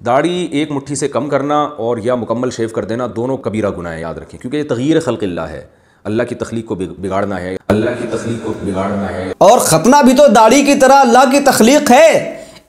दाढ़ी एक मुट्ठी से कम करना और या मुकम्मल शेव कर देना दोनों कबीरा गुनाह है, याद रखें, क्योंकि ये तग़यीर खल्क़िल्लाह है। अल्लाह की तख्लीक को बिगाड़ना है, अल्लाह की तख्लीक को बिगाड़ना है। और खतना भी तो दाढ़ी की तरह अल्लाह की तख्लीक है,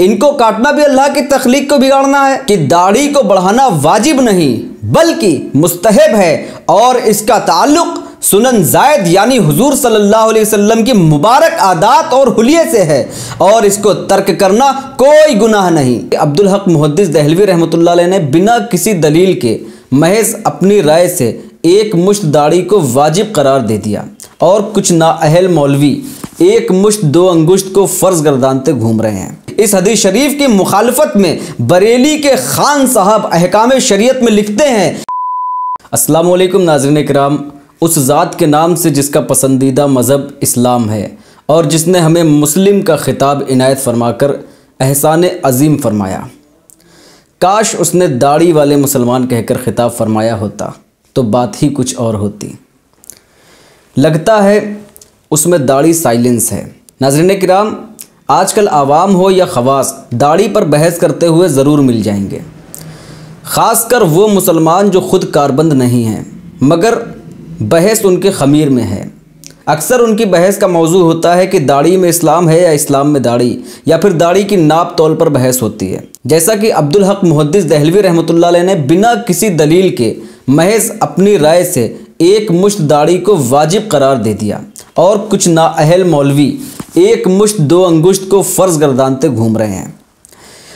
इनको काटना भी अल्लाह की तख्लीक को बिगाड़ना है। कि दाढ़ी को बढ़ाना वाजिब नहीं बल्कि मुस्तहब है और इसका ताल्लुक सुनन जायद यानी हुजूर सल्लल्लाहु अलैहि वसल्लम की मुबारक आदात और हुलिये से है और इसको तर्क करना कोई गुनाह नहीं। अब्दुल हक मुहद्दिस दहलवी रहमतुल्लाह अलैह ने बिना किसी दलील के महज अपनी राय से एक मुश्त दाढ़ी को वाजिब करार दे दिया और कुछ नाअहल मौलवी एक मुश्त दो अंगुश्त को फ़र्ज गर्दानते घूम रहे हैं। इस हदीस शरीफ की मुखालफत में बरेली के खान साहब अहकाम शरीयत में लिखते हैं, अस्सलामु अलैकुम नाज़रीन किराम, उस ज़ात के नाम से जिसका पसंदीदा मज़हब इस्लाम है और जिसने हमें मुस्लिम का खिताब इनायत फरमाकर एहसान अज़ीम फरमाया। काश उसने दाढ़ी वाले मुसलमान कहकर खिताब फरमाया होता तो बात ही कुछ और होती। लगता है उसमें दाढ़ी साइलेंस है। नाज़रीन किराम, आजकल आवाम हो या खवास दाढ़ी पर बहस करते हुए ज़रूर मिल जाएंगे, ख़ासकर वो मुसलमान जो ख़ुद कारबंद नहीं हैं मगर बहस उनके ख़मीर में है। अक्सर उनकी बहस का मौजू होता है कि दाढ़ी में इस्लाम है या इस्लाम में दाढ़ी, या फिर दाढ़ी की नाप तौल पर बहस होती है। जैसा कि अब्दुल हक मुहद्दिस दहलवी रहमतुल्लाह अलैह ने बिना किसी दलील के महज अपनी राय से एक मुश्त दाढ़ी को वाजिब करार दे दिया और कुछ नाअहल मौलवी एक मुश्त दो अंगुश्त को फ़र्ज गर्दानते घूम रहे हैं।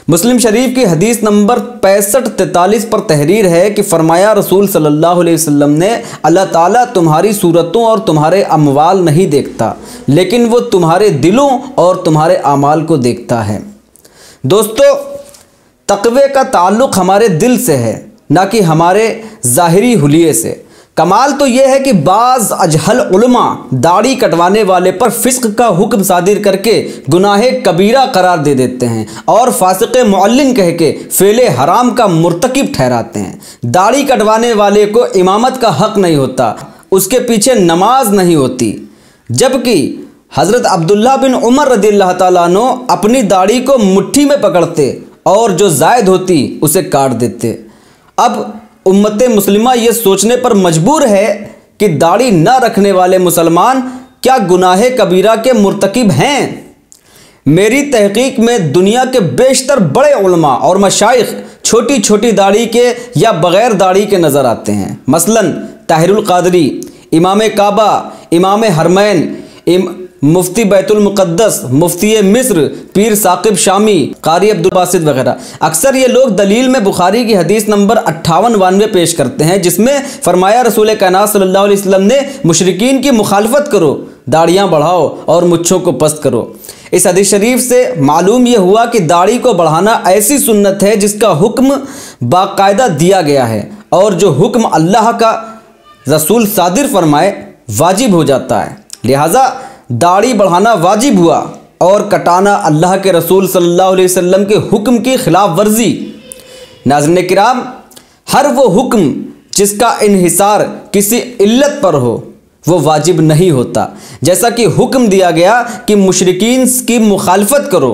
मुस्लिम शरीफ की हदीस नंबर 6543 पर तहरीर है कि फरमाया रसूल सल्लल्लाहु अलैहि वसल्लम ने, अल्लाह ताला तुम्हारी सूरतों और तुम्हारे अमवाल नहीं देखता लेकिन वो तुम्हारे दिलों और तुम्हारे आमाल को देखता है। दोस्तों, तक़वे का ताल्लुक़ हमारे दिल से है ना कि हमारे ज़ाहिरी हुलिये से। कमाल तो यह है कि बाज़ अजहल उलमा दाढ़ी कटवाने वाले पर फ़िस्क़ का हुक्म सादिर करके गुनाहे कबीरा करार दे देते हैं और फासिक़ मुअल्लिन कह के फ़ेले हराम का मुर्तकिब ठहराते हैं। दाढ़ी कटवाने वाले को इमामत का हक़ नहीं होता, उसके पीछे नमाज नहीं होती, जबकि हज़रत अब्दुल्लाह बिन उमर रज़ियल्लाहु ताला अन्हु अपनी दाढ़ी को मुट्ठी में पकड़ते और जो ज़ायद होती उसे काट देते। अब उम्मत मुस्लिमा ये सोचने पर मजबूर है कि दाढ़ी न रखने वाले मुसलमान क्या गुनाहे कबीरा के मुर्तकिब हैं। मेरी तहकीक में दुनिया के बेशतर बड़े उलमा और मशाइख छोटी छोटी दाढ़ी के या बग़ैर दाढ़ी के नज़र आते हैं। मसलन ताहिरुल क़ादरी, इमाम काबा, इमाम हरमैन, मुफ्ती बैतुल मुक़द्दस, मुफ्ती मिस्र, पीर साकिब शामी, कारी अब्दुल बासित वगैरह। अक्सर ये लोग दलील में बुखारी की हदीस नंबर 5892 पेश करते हैं जिसमें फरमाया रसूल कायनात सल्लल्लाहु अलैहि वसल्लम ने, मुशरिकीन की मुखालफत करो, दाढ़ियाँ बढ़ाओ और मुच्छों को पस्त करो। इस हदीस शरीफ से मालूम यह हुआ कि दाढ़ी को बढ़ाना ऐसी सुन्नत है जिसका हुक्म बाकायदा दिया गया है और जो हुक्म अल्लाह का रसूल सादिर फरमाए वाजिब हो जाता है। लिहाजा दाढ़ी बढ़ाना वाजिब हुआ और कटाना अल्लाह के रसूल सल्लल्लाहु अलैहि वसल्लम के हुक्म की खिलाफ वर्जी। नाज़रीन किराम, हर वो हुक्म जिसका इन्हिसार किसी इल्लत पर हो वो वाजिब नहीं होता। जैसा कि हुक्म दिया गया कि मुशरिकीन की मुखालफत करो,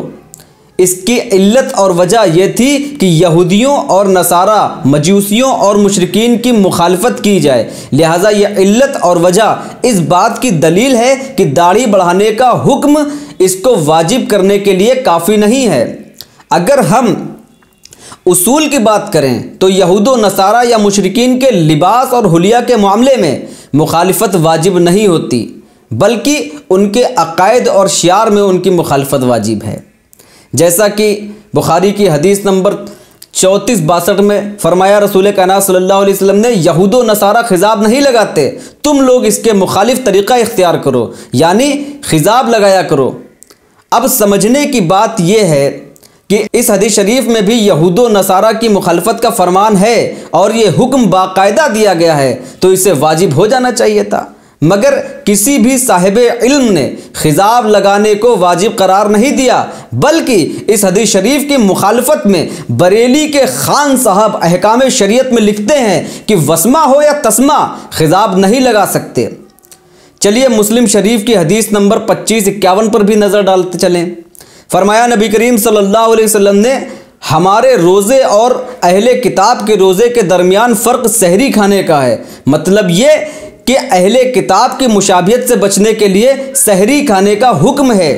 इसकी इल्लत और वजह यह थी कि यहूदियों और नसारा, मजूसियों और मुशरिकीन की मुखालफत की जाए। लिहाजा यह इल्लत और वजह इस बात की दलील है कि दाढ़ी बढ़ाने का हुक्म इसको वाजिब करने के लिए काफ़ी नहीं है। अगर हम उसूल की बात करें तो यहूदो नसारा या मुशरिकीन के लिबास और हुलिया के मामले में मुखालफत वाजिब नहीं होती बल्कि उनके अकायद और शियार में उनकी मुखालफत वाजिब है। जैसा कि बुखारी की हदीस नंबर 3462 में फरमाया रसूल कायनात सल्लल्लाहु अलैहि वसल्लम ने, यहूदो नसारा खिजाब नहीं लगाते, तुम लोग इसके मुखालिफ तरीक़ा इख्तियार करो यानी खिजाब लगाया करो। अब समझने की बात यह है कि इस हदीस शरीफ में भी यहूदो नसारा की मुखालफत का फरमान है और ये हुक्म बाकायदा दिया गया है तो इसे वाजिब हो जाना चाहिए था, मगर किसी भी साहिब इल्म ने खिजाब लगाने को वाजिब करार नहीं दिया बल्कि इस हदीस शरीफ की मुखालफत में बरेली के खान साहब अहकाम शरीयत में लिखते हैं कि वस्मा हो या तस्मा खिजाब नहीं लगा सकते। चलिए मुस्लिम शरीफ की हदीस नंबर 2551 पर भी नज़र डालते चलें। फरमाया नबी करीम सल्लल्लाहु अलैहि वसल्लम ने, हमारे रोज़े और अहले किताब के रोज़े के दरमियान फ़र्क सहरी खाने का है। मतलब ये कि अहले किताब की मुशाबियत से बचने के लिए सहरी खाने का हुक्म है।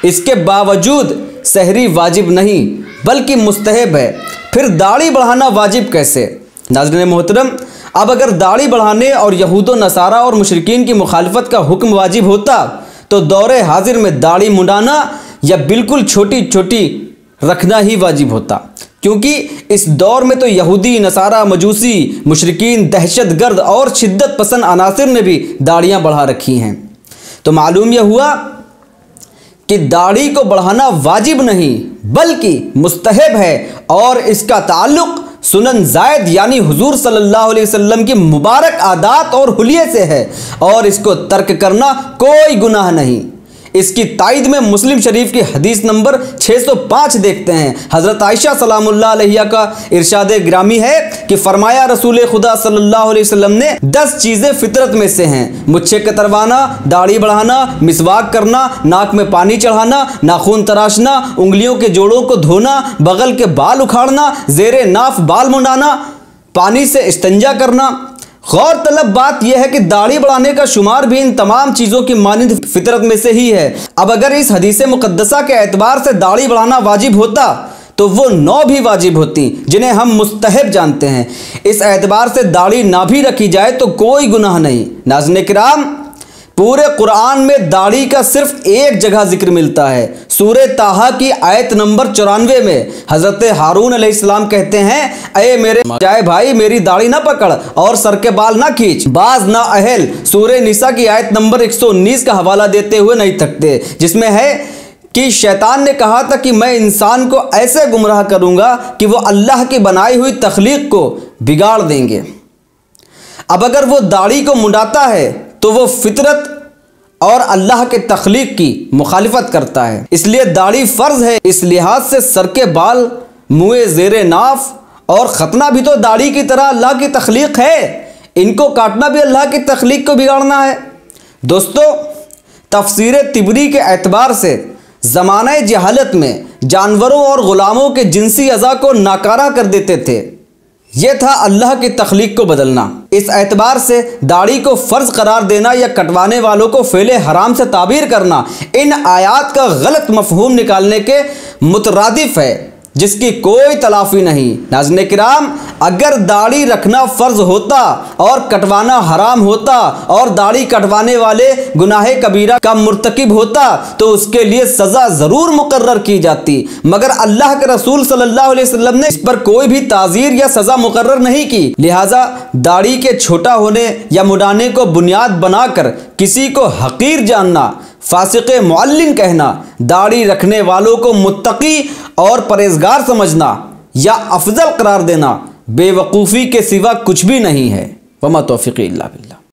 इसके बावजूद सहरी वाजिब नहीं बल्कि मुस्तहब है। फिर दाढ़ी बढ़ाना वाजिब कैसे? नाज़रीन मोहतरम, अब अगर दाढ़ी बढ़ाने और यहूद व नसारा और मुशरिकीन की मुखालफत का हुक्म वाजिब होता तो दौरे हाजिर में दाढ़ी मुंडाना या बिल्कुल छोटी छोटी रखना ही वाजिब होता, क्योंकि इस दौर में तो यहूदी, नसारा, मजूसी, मुशरिकीन, दहशतगर्द और शिद्दत पसंद अनासिर ने भी दाढ़ियाँ बढ़ा रखी हैं। तो मालूम यह हुआ कि दाढ़ी को बढ़ाना वाजिब नहीं बल्कि मुस्तहब है और इसका ताल्लुक़ सुनन जायद यानी हुजूर सल्लल्लाहु अलैहि वसल्लम की मुबारक आदात और हुलिये से है और इसको तर्क करना कोई गुनाह नहीं। इसकी तायद में मुस्लिम शरीफ की हदीस नंबर 605 देखते हैं। हज़रत आयशा सलामुल्लाह अलैहा का इरशाद ग्रामी है कि फरमाया रसूल खुदा सल्लल्लाहु अलैहि वसल्लम ने 10 चीज़ें फितरत में से हैं। मुच्छे कतरवाना, दाढ़ी बढ़ाना, मिसवाक करना, नाक में पानी चढ़ाना, नाखून तराशना, उंगलियों के जोड़ों को धोना, बगल के बाल उखाड़ना, ज़ेरे नाफ बाल मुंडाना, पानी से इस्तंजा करना। गौर तलब बात यह है कि दाढ़ी बढ़ाने का शुमार भी इन तमाम चीज़ों की मानिंद फितरत में से ही है। अब अगर इस हदीस मुक़द्दसा के एतबार से दाढ़ी बढ़ाना वाजिब होता तो वो 9 भी वाजिब होती जिन्हें हम मुस्तहब जानते हैं। इस एतबार से दाढ़ी ना भी रखी जाए तो कोई गुनाह नहीं। नाज़रीन किराम, पूरे कुरान में दाढ़ी का सिर्फ एक जगह जिक्र मिलता है। सूरे ताहा की आयत नंबर 94 में हज़रत हारून अलैहिस्सलाम कहते हैं, अये मेरे जाए भाई, मेरी दाढ़ी ना पकड़ और सर के बाल ना खींच, बाज ना अहल। सूरे निसा की आयत नंबर 119 का हवाला देते हुए नहीं थकते, जिसमें है कि शैतान ने कहा था कि मैं इंसान को ऐसे गुमराह करूँगा कि वो अल्लाह की बनाई हुई तख्लीक को बिगाड़ देंगे। अब अगर वो दाढ़ी को मुंडाता है तो वो फितरत और अल्लाह के तख्लीक की मुखालिफत करता है, इसलिए दाढ़ी फ़र्ज है। इस लिहाज से सर के बाल, मुँह, ज़ेरे नाफ और ख़तना भी तो दाढ़ी की तरह अल्लाह की तख्लीक है। इनको काटना भी अल्लाह की तख्लीक को बिगाड़ना है। दोस्तों, तफसीर तिबरी के एतबार से ज़माने जहालत में जानवरों और ग़ुलामों के जिनसी अज़ा को नाकारा कर देते थे। यह था अल्लाह की तख्लीक को बदलना। इस एतबार से दाढ़ी को फ़र्ज करार देना या कटवाने वालों को फ़ेले हराम से ताबीर करना इन आयात का गलत मफ़हूम निकालने के मुतरादिफ है, जिसकी कोई तलाफ़ी नहीं। नाज़रीन किराम, अगर दाढ़ी रखना फ़र्ज होता और कटवाना हराम होता और दाढ़ी कटवाने वाले गुनाह कबीरा का मुर्तकिब होता तो उसके लिए सज़ा ज़रूर मुकर्रर की जाती, मगर अल्लाह के रसूल सल्लल्लाहु अलैहि वसल्लम ने इस पर कोई भी ताज़ीर या सज़ा मुकर्रर नहीं की। लिहाजा दाढ़ी के छोटा होने या मुंडाने को बुनियाद बनाकर किसी को हकीर जानना, फासिक़े मुअल्लिन कहना, दाढ़ी रखने वालों को मुत्तकी और परहेज़गार समझना या अफजल करार देना बेवकूफ़ी के सिवा कुछ भी नहीं है। वमा तौफ़ीक़ी इल्ला बिल्लाह।